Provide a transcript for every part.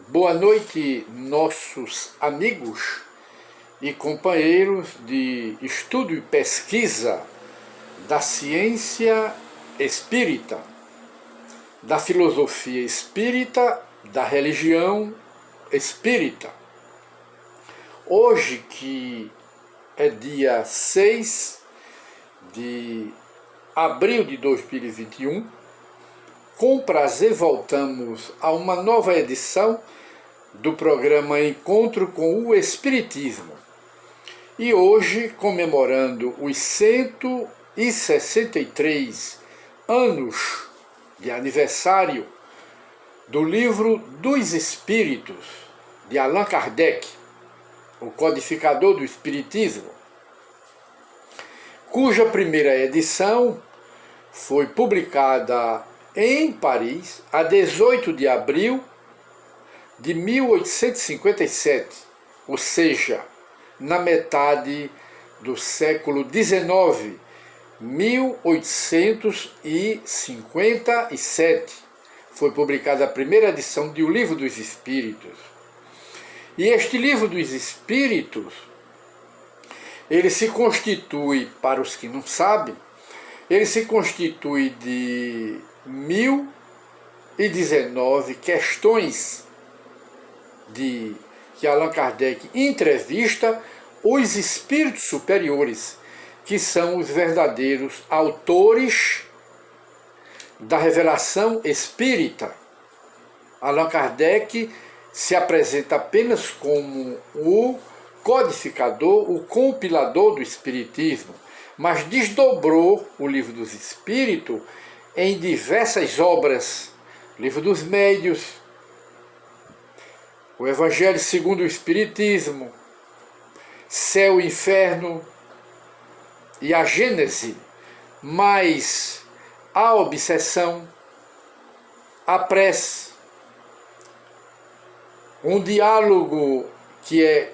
Boa noite, nossos amigos e companheiros de estudo e pesquisa da ciência espírita, da filosofia espírita, da religião espírita. Hoje, que é dia 6 de abril de 2021, com prazer voltamos a uma nova edição do programa Encontro com o Espiritismo. E hoje, comemorando os 163 anos de aniversário do Livro dos Espíritos, de Allan Kardec, o codificador do Espiritismo, cuja primeira edição foi publicada em Paris a 18 de abril de 1857, ou seja, na metade do século XIX, 1857, foi publicada a primeira edição de O Livro dos Espíritos. E este Livro dos Espíritos, ele se constitui, para os que não sabem, ele se constitui de 1019 questões que Allan Kardec entrevista os espíritos superiores, que são os verdadeiros autores da revelação espírita. Allan Kardec se apresenta apenas como o codificador, o compilador do Espiritismo, mas desdobrou o Livro dos Espíritos em diversas obras: Livro dos Médiuns, o Evangelho segundo o Espiritismo, Céu e Inferno e a Gênese, mais a obsessão, a prece, um diálogo que é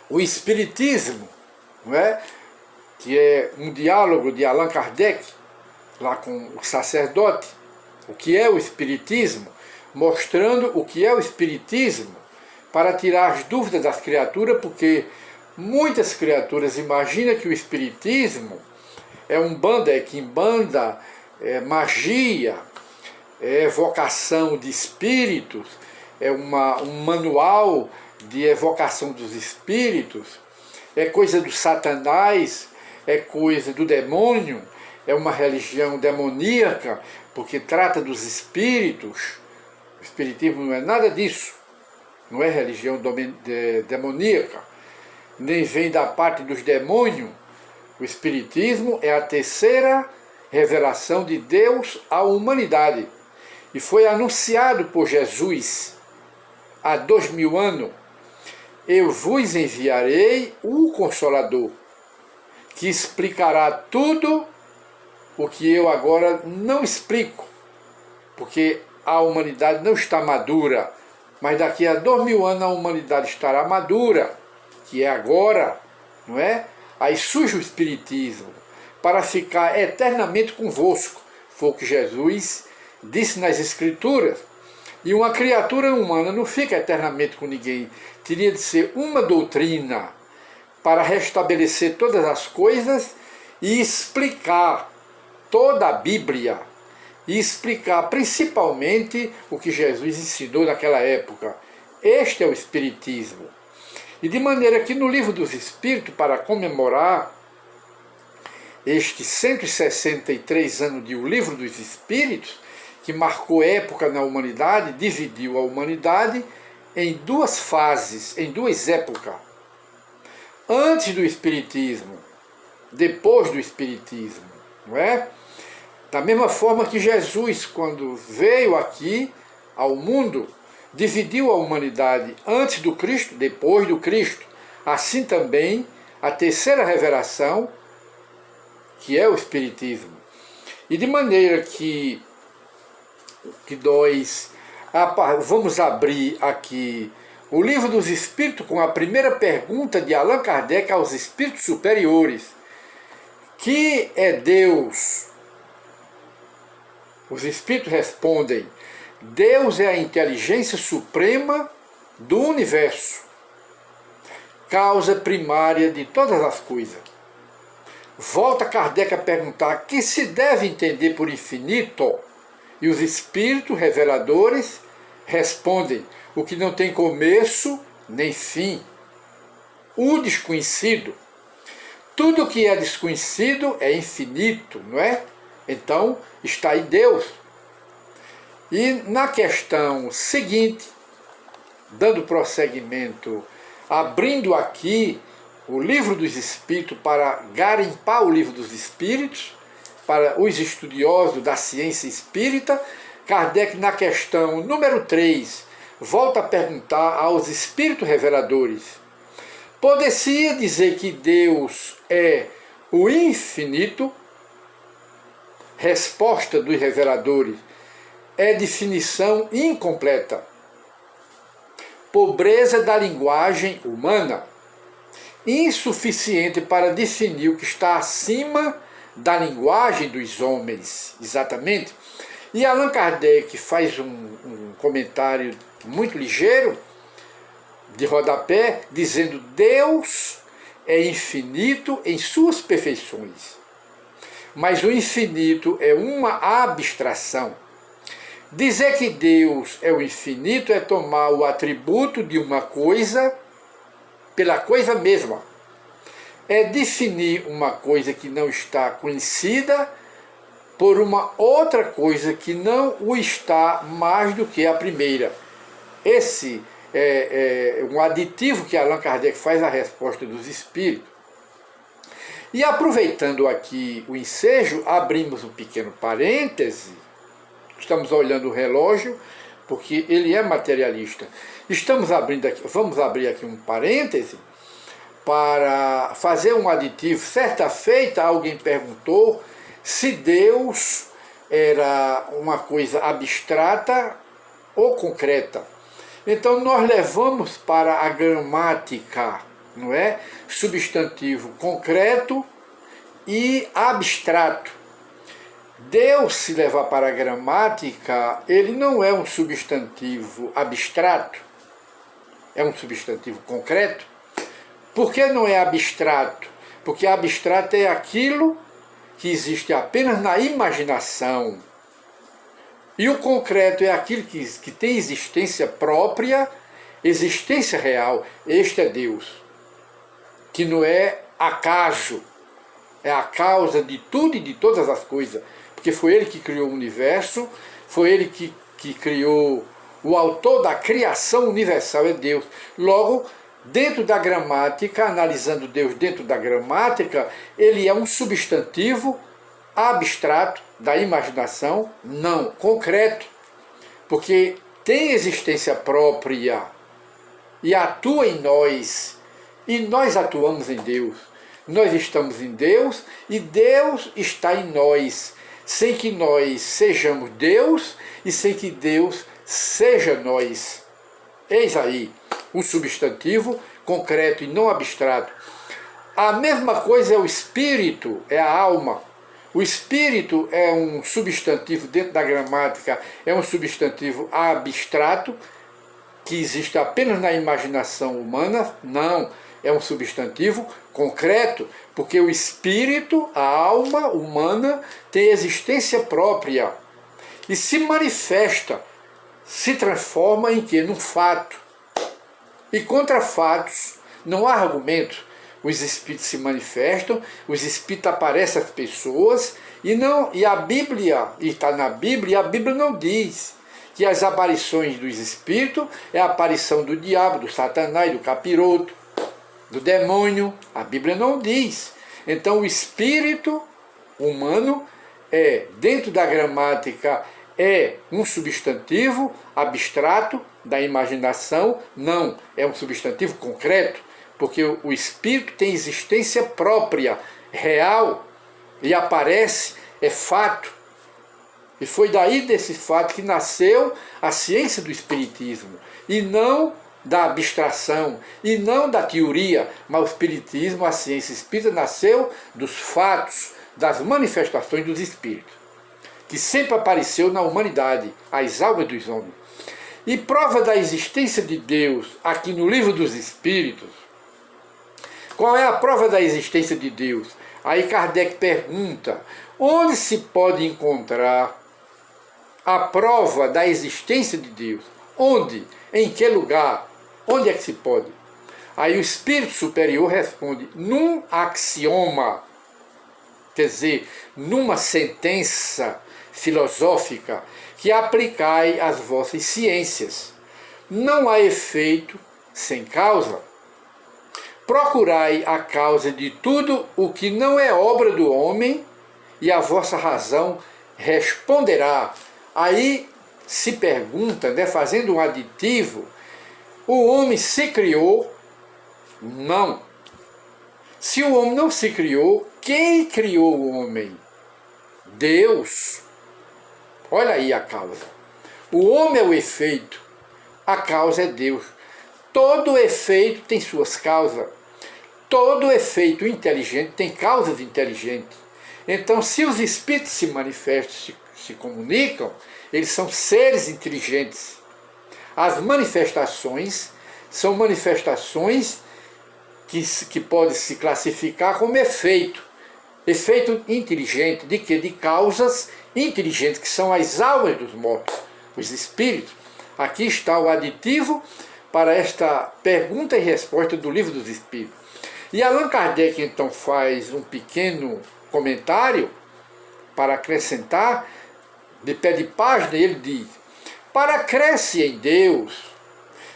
o Espiritismo, não é? Que é um diálogo de Allan Kardec, lá com o sacerdote, o que é o Espiritismo, mostrando o que é o Espiritismo, para tirar as dúvidas das criaturas, porque muitas criaturas imaginam que o Espiritismo é umbanda, é quimbanda, é magia, é evocação de espíritos, é um manual de evocação dos espíritos, é coisa do Satanás, é coisa do demônio, é uma religião demoníaca, porque trata dos espíritos. O Espiritismo não é nada disso, não é religião demoníaca, nem vem da parte dos demônios. O Espiritismo é a terceira revelação de Deus à humanidade, e foi anunciado por Jesus há 2000 anos. Eu vos enviarei o Consolador, que explicará tudo o que eu agora não explico, porque a humanidade não está madura, mas daqui a 2000 anos a humanidade estará madura, que é agora, não é? Aí surge o Espiritismo, para ficar eternamente convosco, foi o que Jesus disse nas Escrituras. E uma criatura humana não fica eternamente com ninguém, teria de ser uma doutrina para restabelecer todas as coisas e explicar toda a Bíblia, e explicar principalmente o que Jesus ensinou naquela época. Este é o Espiritismo. E de maneira que no Livro dos Espíritos, para comemorar estes 163 anos de O Livro dos Espíritos, que marcou época na humanidade, dividiu a humanidade em duas fases, em duas épocas. Antes do Espiritismo, depois do Espiritismo, não é? Da mesma forma que Jesus, quando veio aqui ao mundo, dividiu a humanidade antes do Cristo, depois do Cristo. Assim também a terceira revelação, que é o Espiritismo. E de maneira que nós vamos abrir aqui o Livro dos Espíritos com a primeira pergunta de Allan Kardec aos espíritos superiores: que é Deus? Os espíritos respondem: Deus é a inteligência suprema do universo, causa primária de todas as coisas. Volta Kardec a perguntar que se deve entender por infinito, e os espíritos reveladores respondem: o que não tem começo nem fim, o desconhecido. Tudo que é desconhecido é infinito, não é? Então está aí Deus. E na questão seguinte, dando prosseguimento, abrindo aqui o Livro dos Espíritos para garimpar o Livro dos Espíritos, para os estudiosos da ciência espírita, Kardec, na questão número 3, volta a perguntar aos espíritos reveladores: poder-se dizer que Deus é o infinito? Resposta dos reveladores: é definição incompleta. Pobreza da linguagem humana, insuficiente para definir o que está acima da linguagem dos homens, exatamente. E Allan Kardec faz um comentário muito ligeiro, de rodapé, dizendo: Deus é infinito em suas perfeições, mas o infinito é uma abstração. Dizer que Deus é o infinito é tomar o atributo de uma coisa pela coisa mesma. É definir uma coisa que não está conhecida por uma outra coisa que não o está mais do que a primeira. Esse é um aditivo que Allan Kardec faz à resposta dos espíritos. E aproveitando aqui o ensejo, abrimos um pequeno parêntese. Estamos olhando o relógio, porque ele é materialista. Vamos abrir aqui um parêntese para fazer um aditivo. Certa feita, alguém perguntou se Deus era uma coisa abstrata ou concreta. Então nós levamos para a gramática, não é? Substantivo concreto e abstrato. Deus, se levar para a gramática, ele não é um substantivo abstrato, é um substantivo concreto. Por que não é abstrato? Porque abstrato é aquilo que existe apenas na imaginação. E o concreto é aquilo que tem existência própria, existência real. Este é Deus, que não é acaso, é a causa de tudo e de todas as coisas. Porque foi ele que criou o universo, foi ele que criou, o autor da criação universal é Deus. Logo, dentro da gramática, analisando Deus dentro da gramática, ele é um substantivo abstrato da imaginação, não concreto, porque tem existência própria e atua em nós, e nós atuamos em Deus. Nós estamos em Deus e Deus está em nós, sem que nós sejamos Deus e sem que Deus seja nós. Eis aí um substantivo concreto e não abstrato. A mesma coisa é o espírito, é a alma. O espírito é um substantivo dentro da gramática, é um substantivo abstrato que existe apenas na imaginação humana? Não, é um substantivo concreto, porque o espírito, a alma humana, tem existência própria e se manifesta, se transforma em quê? Num fato. E contra fatos não há argumento. Os espíritos se manifestam, os espíritos aparecem às pessoas, e a Bíblia, e está na Bíblia, e a Bíblia não diz que as aparições dos espíritos é a aparição do diabo, do satanás, do capiroto, do demônio. A Bíblia não diz. Então o espírito humano dentro da gramática, é um substantivo abstrato da imaginação? Não, é um substantivo concreto, porque o espírito tem existência própria, real, e aparece, é fato. E foi daí desse fato que nasceu a ciência do espiritismo, e não da abstração, e não da teoria, mas o espiritismo, a ciência espírita, nasceu dos fatos, das manifestações dos espíritos. que sempre apareceu na humanidade, as almas dos homens. E prova da existência de Deus, aqui no Livro dos Espíritos. Qual é a prova da existência de Deus? Aí Kardec pergunta, onde se pode encontrar a prova da existência de Deus? Onde? Em que lugar? Onde é que se pode? Aí o Espírito Superior responde, num axioma, quer dizer, numa sentença filosófica, que aplicai às vossas ciências. Não há efeito sem causa. Procurai a causa de tudo o que não é obra do homem, e a vossa razão responderá. Aí se pergunta, né, fazendo um aditivo, o homem se criou? Não. Se o homem não se criou, quem criou o homem? Deus. Olha aí a causa. O homem é o efeito, a causa é Deus. Todo efeito tem suas causas. Todo efeito inteligente tem causas inteligentes. Então, se os espíritos se manifestam, se comunicam, eles são seres inteligentes. As manifestações são manifestações que podem se classificar como efeito. Efeito inteligente, de quê? De causas inteligentes, que são as almas dos mortos, os espíritos. Aqui está o aditivo para esta pergunta e resposta do Livro dos Espíritos. E Allan Kardec então faz um pequeno comentário para acrescentar, de pé de página, ele diz, para crescer em Deus,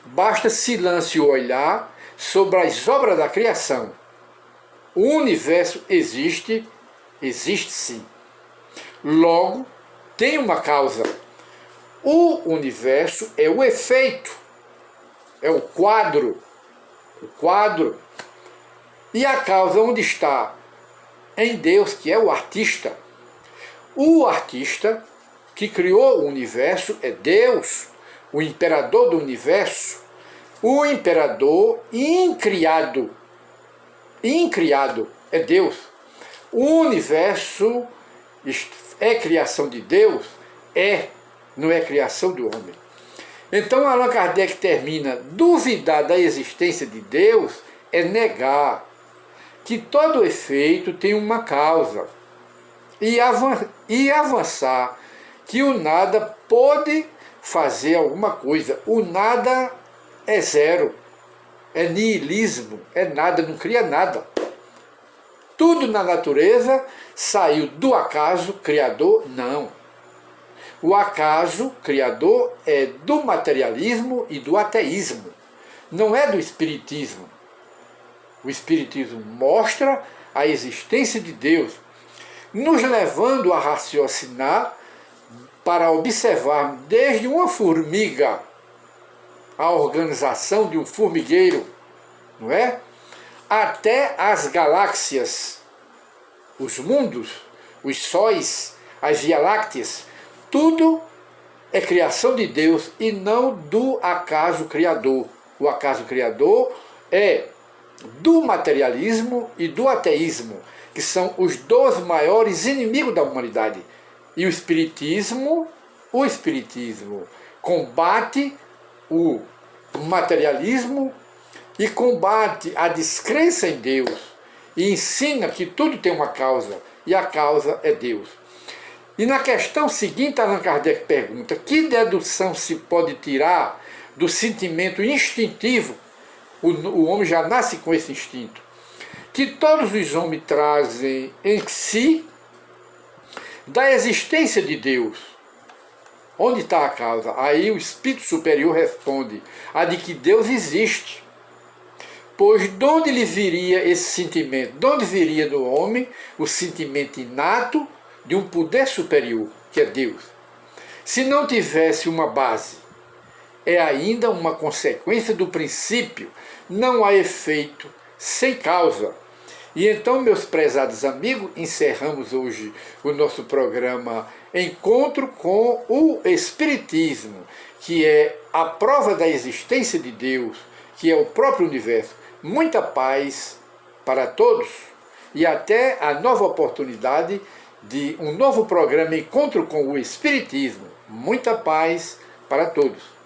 basta silêncio olhar sobre as obras da criação. O universo existe sim. Logo, tem uma causa. O universo é o efeito, é o quadro. E a causa onde está? Em Deus, que é o artista. O artista que criou o universo é Deus, o imperador do universo. O imperador incriado é Deus. O universo é criação de Deus? Não é criação do homem. Então Allan Kardec termina, duvidar da existência de Deus é negar que todo efeito tem uma causa, e avançar que o nada pode fazer alguma coisa. O nada é zero, é niilismo, é nada, não cria nada. Tudo na natureza saiu do acaso criador? Não. O acaso criador é do materialismo e do ateísmo, não é do espiritismo. O espiritismo mostra a existência de Deus, nos levando a raciocinar para observar desde uma formiga a organização de um formigueiro, não é? Até as galáxias, os mundos, os sóis, as Via Lácteas, tudo é criação de Deus e não do acaso criador. O acaso criador é do materialismo e do ateísmo, que são os dois maiores inimigos da humanidade. E o espiritismo combate o materialismo e combate a descrença em Deus e ensina que tudo tem uma causa, e a causa é Deus. E na questão seguinte, Allan Kardec pergunta, que dedução se pode tirar do sentimento instintivo? O homem já nasce com esse instinto, que todos os homens trazem em si, da existência de Deus. Onde está a causa? Aí o Espírito Superior responde, a de que Deus existe. Pois de onde lhe viria esse sentimento? De onde viria do homem o sentimento inato de um poder superior, que é Deus? Se não tivesse uma base, é ainda uma consequência do princípio, não há efeito sem causa. E então, meus prezados amigos, encerramos hoje o nosso programa Encontro com o Espiritismo, que é a prova da existência de Deus, que é o próprio universo. Muita paz para todos e até a nova oportunidade de um novo programa Encontro com o Espiritismo. Muita paz para todos.